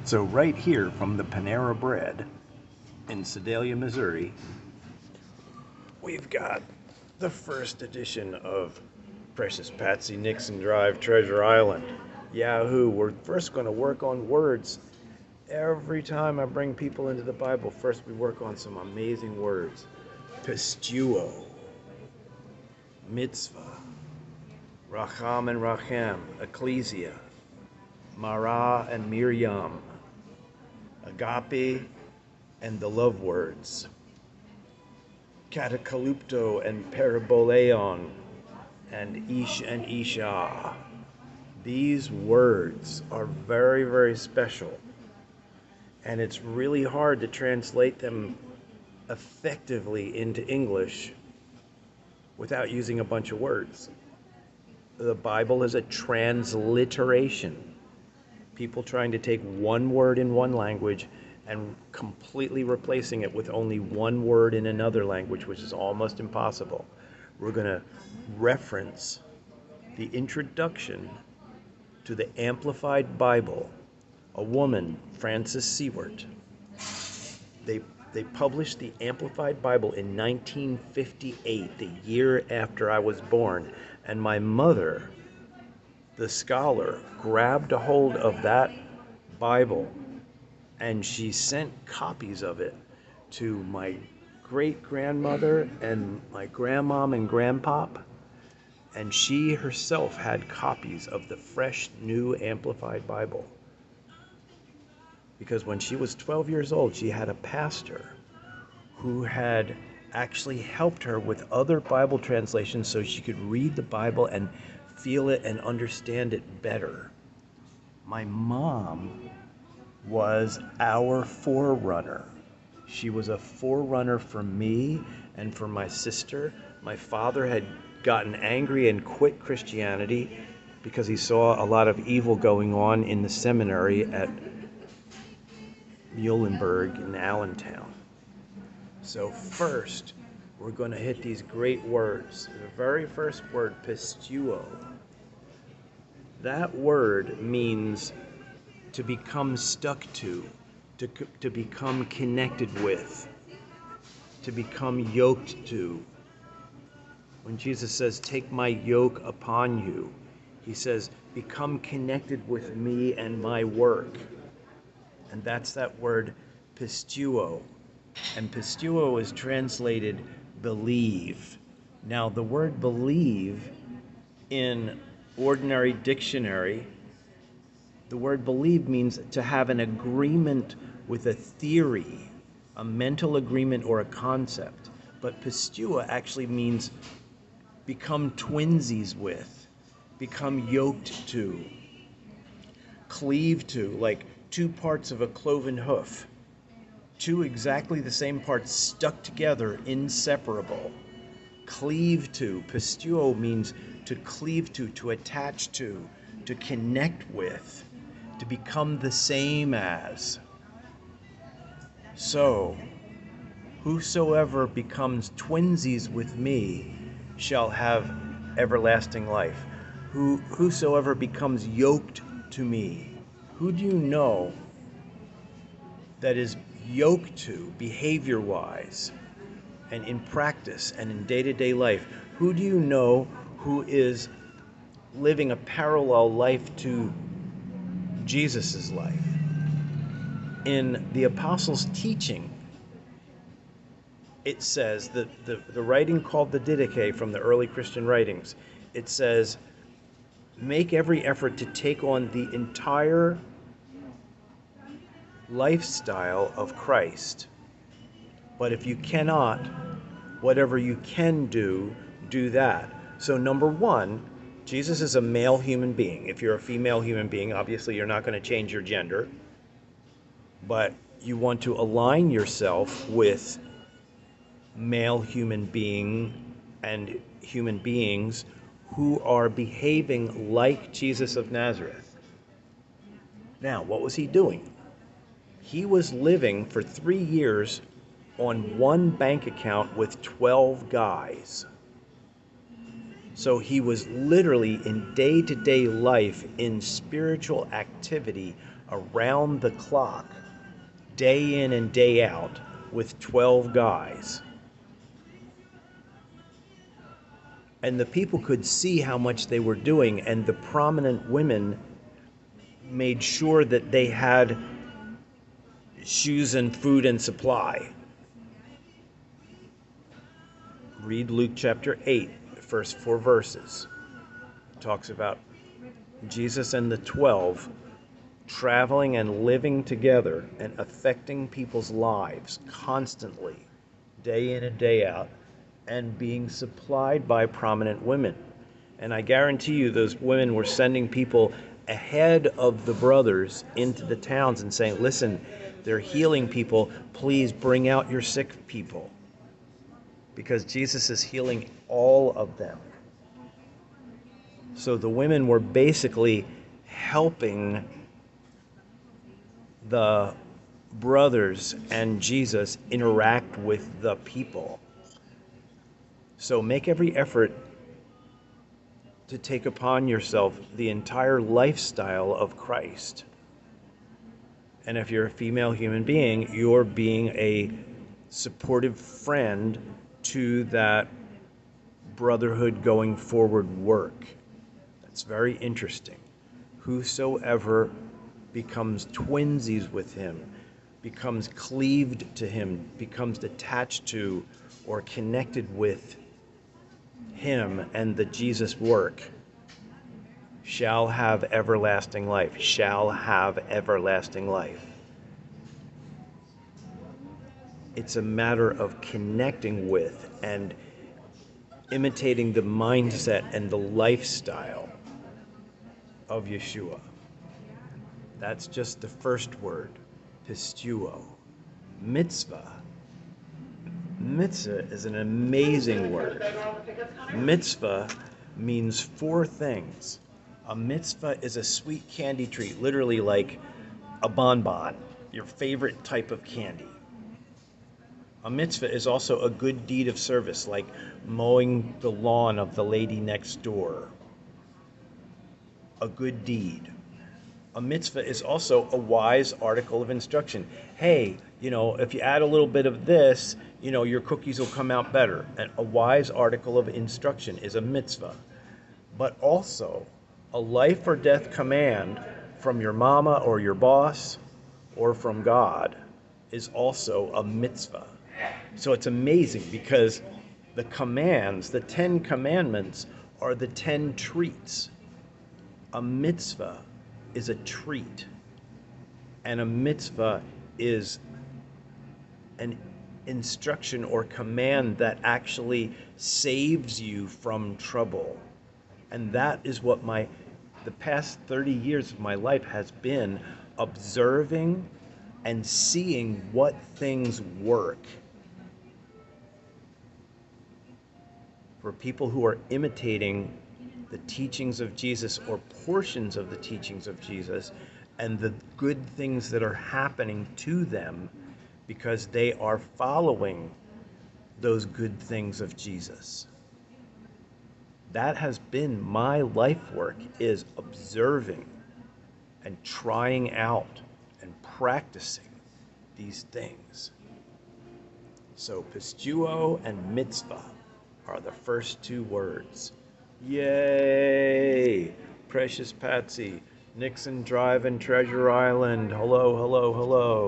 So right here from the Panera Bread in Sedalia, Missouri, we've got the first edition of Precious Patsy Nixon Drive, Treasure Island. Yahoo! We're first going to work on words. Every time I bring people into the Bible, first we work on some amazing words. Pistuo, mitzvah, racham and rachem, ecclesia, Mara and Miriam, agape and the love words, catakalypto and paraboleon, and ish and isha. These words are very, very special, and it's really hard to translate them effectively into English without using a bunch of words. The Bible is a transliteration. People trying to take one word in one language and completely replacing it with only one word in another language, which is almost impossible. We're going to reference the introduction to the Amplified Bible, a woman, Frances Seward. They published the Amplified Bible in 1958, the year after I was born, and my mother, the scholar, grabbed a hold of that Bible and she sent copies of it to my great-grandmother and my grandmom and grandpop, and she herself had copies of the fresh, new Amplified Bible. Because when she was 12 years old, she had a pastor who had actually helped her with other Bible translations so she could read the Bible and feel it and understand it better. My mom was our forerunner. She was a forerunner for me and for my sister. My father had gotten angry and quit Christianity because he saw a lot of evil going on in the seminary at Muhlenberg in Allentown. So first, we're going to hit these great words. The very first word, pistuo. That word means to become stuck to become connected with, to become yoked to. When Jesus says, "Take my yoke upon you," he says, become connected with me and my work. And that's that word pistuo. And pistuo is translated believe. Now, the word believe in ordinary dictionary, the word believe means to have an agreement with a theory, a mental agreement or a concept. But pistuo actually means become twinsies with, become yoked to, cleave to, like two parts of a cloven hoof. Two exactly the same parts stuck together, inseparable. Cleave to. Pistuo means to cleave to attach to connect with, to become the same as. So, whosoever becomes twinsies with me shall have everlasting life. Whosoever becomes yoked to me. Who do you know that is yoked to behavior-wise and in practice and in day-to-day life? Who do you know who is living a parallel life to Jesus' life? In the Apostles' teaching, it says that the writing called the Didache from the early Christian writings, it says, make every effort to take on the entire lifestyle of Christ. But if you cannot, whatever you can do, do that. So number one, Jesus is a male human being. If you're a female human being, obviously you're not going to change your gender, but you want to align yourself with male human being and human beings who are behaving like Jesus of Nazareth. Now, what was he doing? He was living for 3 years on one bank account with 12 guys. So he was literally in day-to-day life in spiritual activity around the clock, day in and day out, with 12 guys. And the people could see how much they were doing, and the prominent women made sure that they had shoes and food and supply. Read Luke chapter 8, the first 4 verses. It talks about Jesus and the 12 traveling and living together and affecting people's lives constantly, day in and day out, and being supplied by prominent women. And I guarantee you those women were sending people ahead of the brothers into the towns and saying, listen, they're healing people, please bring out your sick people. Because Jesus is healing all of them. So the women were basically helping the brothers and Jesus interact with the people. So make every effort to take upon yourself the entire lifestyle of Christ. And if you're a female human being, you're being a supportive friend to that brotherhood going forward work. That's very interesting. Whosoever becomes twinsies with him, becomes cleaved to him, becomes attached to or connected with him and the Jesus work, shall have everlasting life, shall have everlasting life. It's a matter of connecting with and imitating the mindset and the lifestyle of Yeshua. That's just the first word, pistuo. Mitzvah. Mitzvah is an amazing word. Mitzvah means 4 things. A mitzvah is a sweet candy treat, literally like a bonbon, your favorite type of candy. A mitzvah is also a good deed of service, like mowing the lawn of the lady next door. A good deed. A mitzvah is also a wise article of instruction. Hey, if you add a little bit of this, your cookies will come out better. And a wise article of instruction is a mitzvah. But also, a life or death command from your mama or your boss or from God is also a mitzvah. So it's amazing because the commands, the 10 commandments, are the 10 treats. A mitzvah is a treat, and a mitzvah is an instruction or command that actually saves you from trouble. And that is what the past 30 years of my life has been, observing and seeing what things work for people who are imitating the teachings of Jesus or portions of the teachings of Jesus and the good things that are happening to them because they are following those good things of Jesus. That has been my life work, is observing and trying out and practicing these things. So pistuo and mitzvah are the first 2 words. Yay! Precious Patsy, Nixon Drive and Treasure Island. Hello, hello, hello.